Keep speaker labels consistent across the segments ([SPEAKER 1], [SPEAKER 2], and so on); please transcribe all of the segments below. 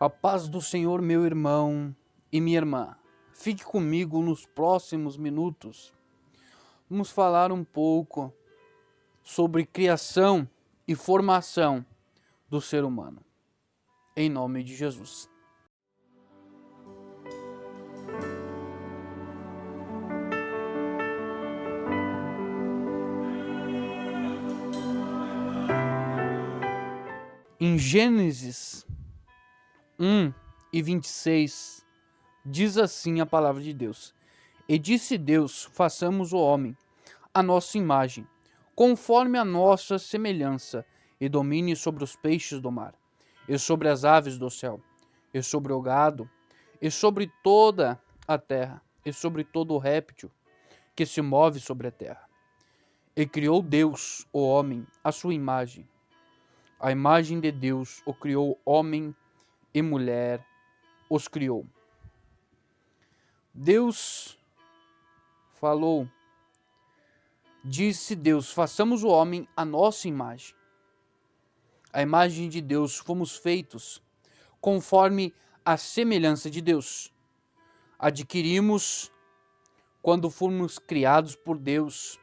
[SPEAKER 1] A paz do Senhor, meu irmão e minha irmã. Fique comigo nos próximos minutos. Vamos falar um pouco sobre criação e formação do ser humano. Em nome de Jesus. Em Gênesis 1 e 26, diz assim a palavra de Deus: E disse Deus: façamos o homem à nossa imagem, conforme a nossa semelhança, e domine sobre os peixes do mar, e sobre as aves do céu, e sobre o gado, e sobre toda a terra, e sobre todo o réptil que se move sobre a terra. E criou Deus o homem à sua imagem. A imagem de Deus o criou, homem e mulher os criou. Deus falou, disse Deus: façamos o homem à nossa imagem. A imagem de Deus, fomos feitos conforme a semelhança de Deus. Adquirimos, quando fomos criados por Deus,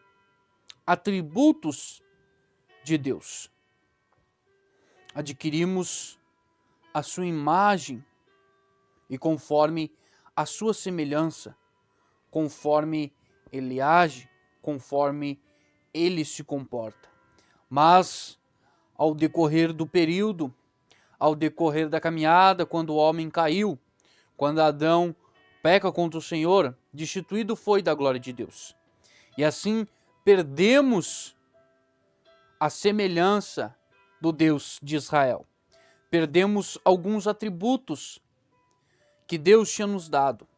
[SPEAKER 1] atributos de Deus. Adquirimos a sua imagem e conforme a sua semelhança, conforme ele age, conforme ele se comporta. Mas, ao decorrer do período, ao decorrer da caminhada, quando o homem caiu, quando Adão peca contra o Senhor, destituído foi da glória de Deus. E assim perdemos a semelhança do Deus de Israel. Perdemos alguns atributos que Deus tinha nos dado.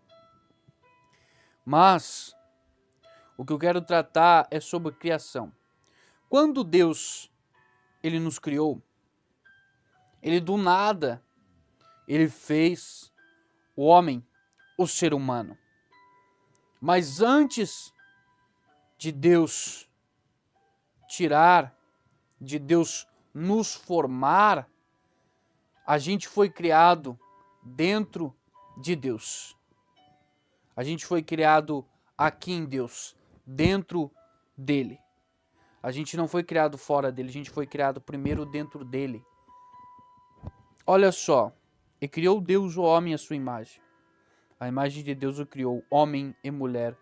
[SPEAKER 1] Mas o que eu quero tratar é sobre criação. Quando Deus ele nos criou, ele do nada ele fez o homem, o ser humano. Mas antes de Deus tirar, de Deus nos formar, a gente foi criado dentro de Deus. A gente foi criado aqui em Deus, dentro dele. A gente não foi criado fora dele, a gente foi criado primeiro dentro dele. Olha só, e criou Deus o homem à sua imagem. A imagem de Deus o criou, homem e mulher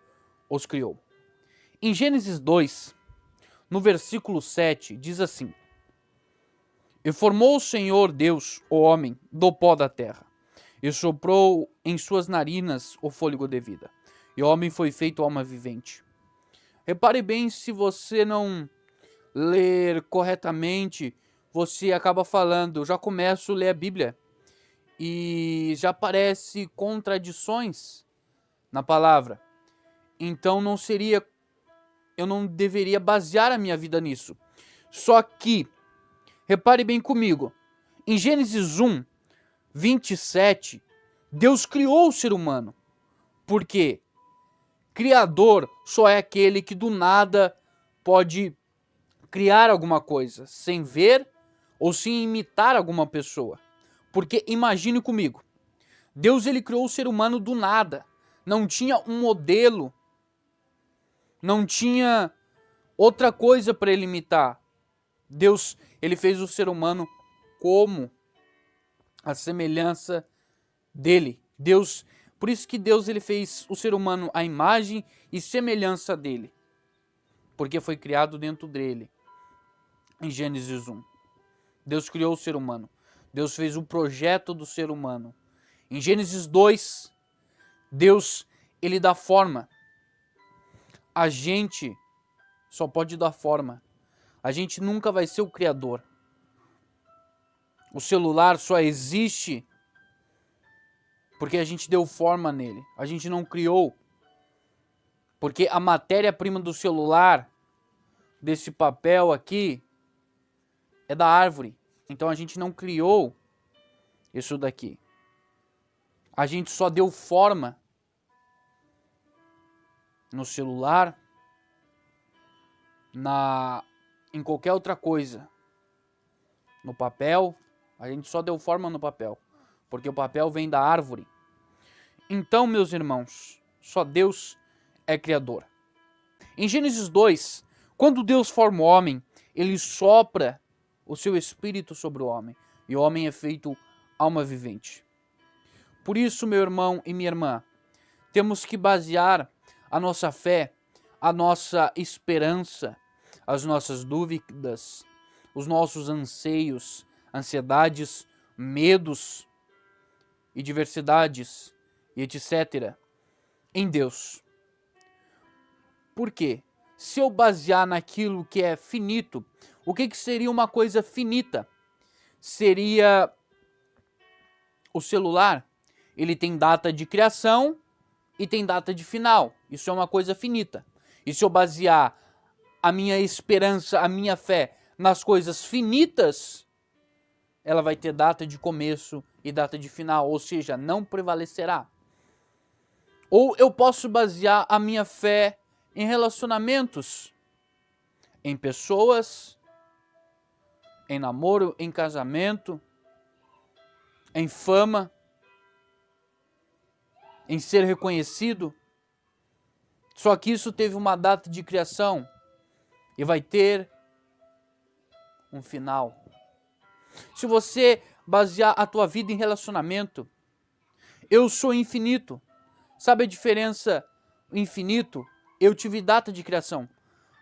[SPEAKER 1] os criou. Em Gênesis 2, no versículo 7, diz assim: E formou o Senhor Deus o homem do pó da terra, e soprou em suas narinas o fôlego de vida. E o homem foi feito alma vivente. Repare bem, se você não ler corretamente, você acaba falando, eu já começo a ler a Bíblia, e já aparece contradições na palavra. Então eu não deveria basear a minha vida nisso. Só que, repare bem comigo, em Gênesis 1, 27, Deus criou o ser humano. Por quê? Criador só é aquele que do nada pode criar alguma coisa, sem ver ou sem imitar alguma pessoa. Porque imagine comigo, Deus ele criou o ser humano do nada. Não tinha um modelo, não tinha outra coisa para ele imitar. Deus ele fez o ser humano como a semelhança dele. Por isso que Deus ele fez o ser humano à imagem e semelhança dele. Porque foi criado dentro dele. Em Gênesis 1. Deus criou o ser humano. Deus fez o projeto do ser humano. Em Gênesis 2, Deus ele dá forma. A gente só pode dar forma. A gente nunca vai ser o criador. O celular só existe porque a gente deu forma nele. A gente não criou. Porque a matéria-prima do celular, desse papel aqui, é da árvore. Então a gente não criou isso daqui. A gente só deu forma no celular, em qualquer outra coisa. No papel, a gente só deu forma no papel. porque o papel vem da árvore. Então, meus irmãos, só Deus é Criador. Em Gênesis 2, quando Deus forma o homem, ele sopra o seu espírito sobre o homem, e o homem é feito alma vivente. Por isso, meu irmão e minha irmã, temos que basear a nossa fé, a nossa esperança, as nossas dúvidas, os nossos anseios, ansiedades, medos e diversidades, e etc., em Deus. Por quê? Se eu basear naquilo que é finito, o que seria uma coisa finita? Seria o celular. Ele tem data de criação e tem data de final. Isso é uma coisa finita. E se eu basear a minha esperança, a minha fé nas coisas finitas, ela vai ter data de começo e data de final, ou seja, não prevalecerá. Ou eu posso basear a minha fé em relacionamentos, em pessoas, em namoro, em casamento, em fama, em ser reconhecido. Só que isso teve uma data de criação e vai ter um final. Se você basear a tua vida em relacionamento, eu sou infinito. Sabe a diferença? Infinito, eu tive data de criação,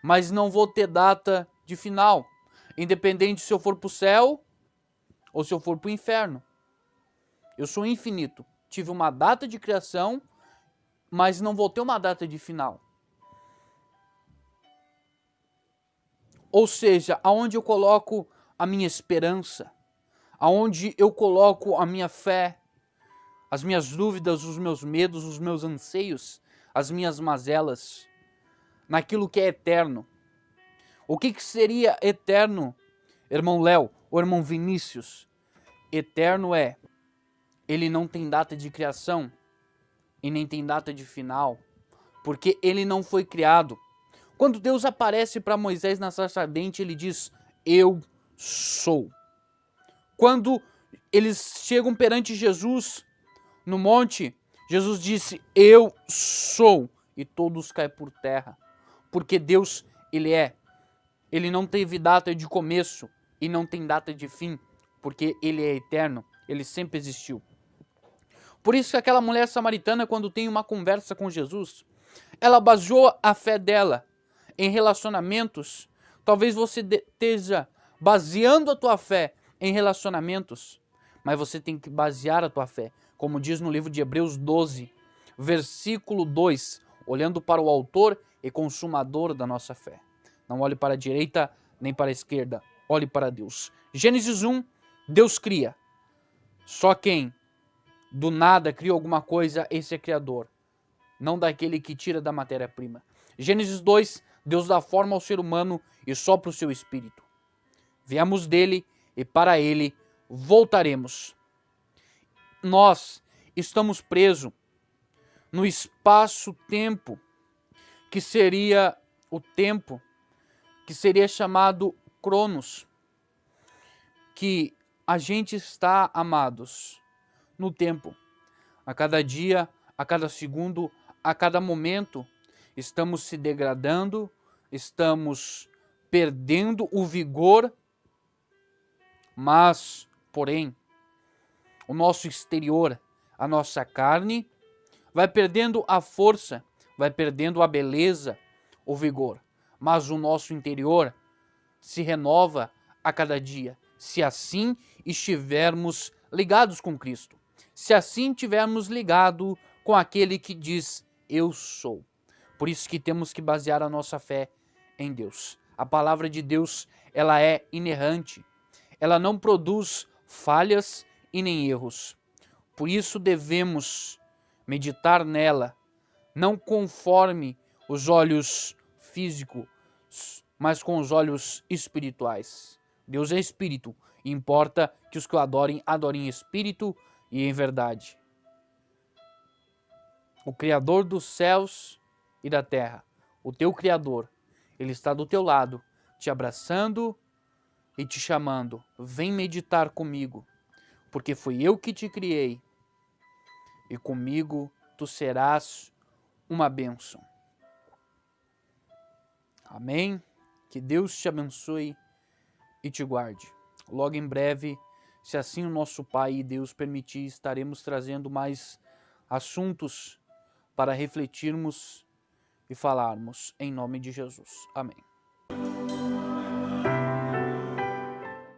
[SPEAKER 1] mas não vou ter data de final. Independente se eu for para o céu ou se eu for para o inferno. Eu sou infinito. Tive uma data de criação, mas não vou ter uma data de final. Ou seja, aonde eu coloco a minha esperança, aonde eu coloco a minha fé, as minhas dúvidas, os meus medos, os meus anseios, as minhas mazelas, naquilo que é eterno. O que seria eterno, irmão Léo ou irmão Vinícius? Eterno é, ele não tem data de criação e nem tem data de final, porque ele não foi criado. Quando Deus aparece para Moisés na sarça ardente, ele diz, eu sou. Quando eles chegam perante Jesus no monte, Jesus disse, eu sou, e todos caem por terra, porque Deus, ele não teve data de começo e não tem data de fim, porque ele é eterno, ele sempre existiu. Por isso que aquela mulher samaritana, quando tem uma conversa com Jesus, ela baseou a fé dela em relacionamentos. Talvez você esteja baseando a tua fé em relacionamentos, mas você tem que basear a tua fé, como diz no livro de Hebreus 12, versículo 2, olhando para o autor e consumador da nossa fé. Não olhe para a direita nem para a esquerda, olhe para Deus. Gênesis 1, Deus cria. Só quem do nada cria alguma coisa, esse é criador, não daquele que tira da matéria-prima. Gênesis 2, Deus dá forma ao ser humano e sopra o seu espírito. Viemos dele e para ele voltaremos. Nós estamos presos no espaço-tempo, que seria o tempo, que seria chamado Cronos, que a gente está, amados, no tempo. A cada dia, a cada segundo, a cada momento, estamos se degradando, estamos perdendo o vigor, mas, porém, o nosso exterior, a nossa carne, vai perdendo a força, vai perdendo a beleza, o vigor, mas o nosso interior se renova a cada dia, se assim estivermos ligados com Cristo, se assim estivermos ligados com aquele que diz, eu sou. Por isso que temos que basear a nossa fé em Deus. A palavra de Deus, ela é inerrante, ela não produz falhas e nem erros. Por isso devemos meditar nela, não conforme os olhos físicos, mas com os olhos espirituais. Deus é espírito, e importa que os que o adorem, adorem em espírito e em verdade. O Criador dos céus e da terra, o teu Criador, ele está do teu lado, te abraçando e te chamando. Vem meditar comigo. porque fui eu que te criei, e comigo tu serás uma bênção. Amém? Que Deus te abençoe e te guarde. Logo em breve, se assim o nosso Pai e Deus permitir, estaremos trazendo mais assuntos para refletirmos e falarmos em nome de Jesus. Amém.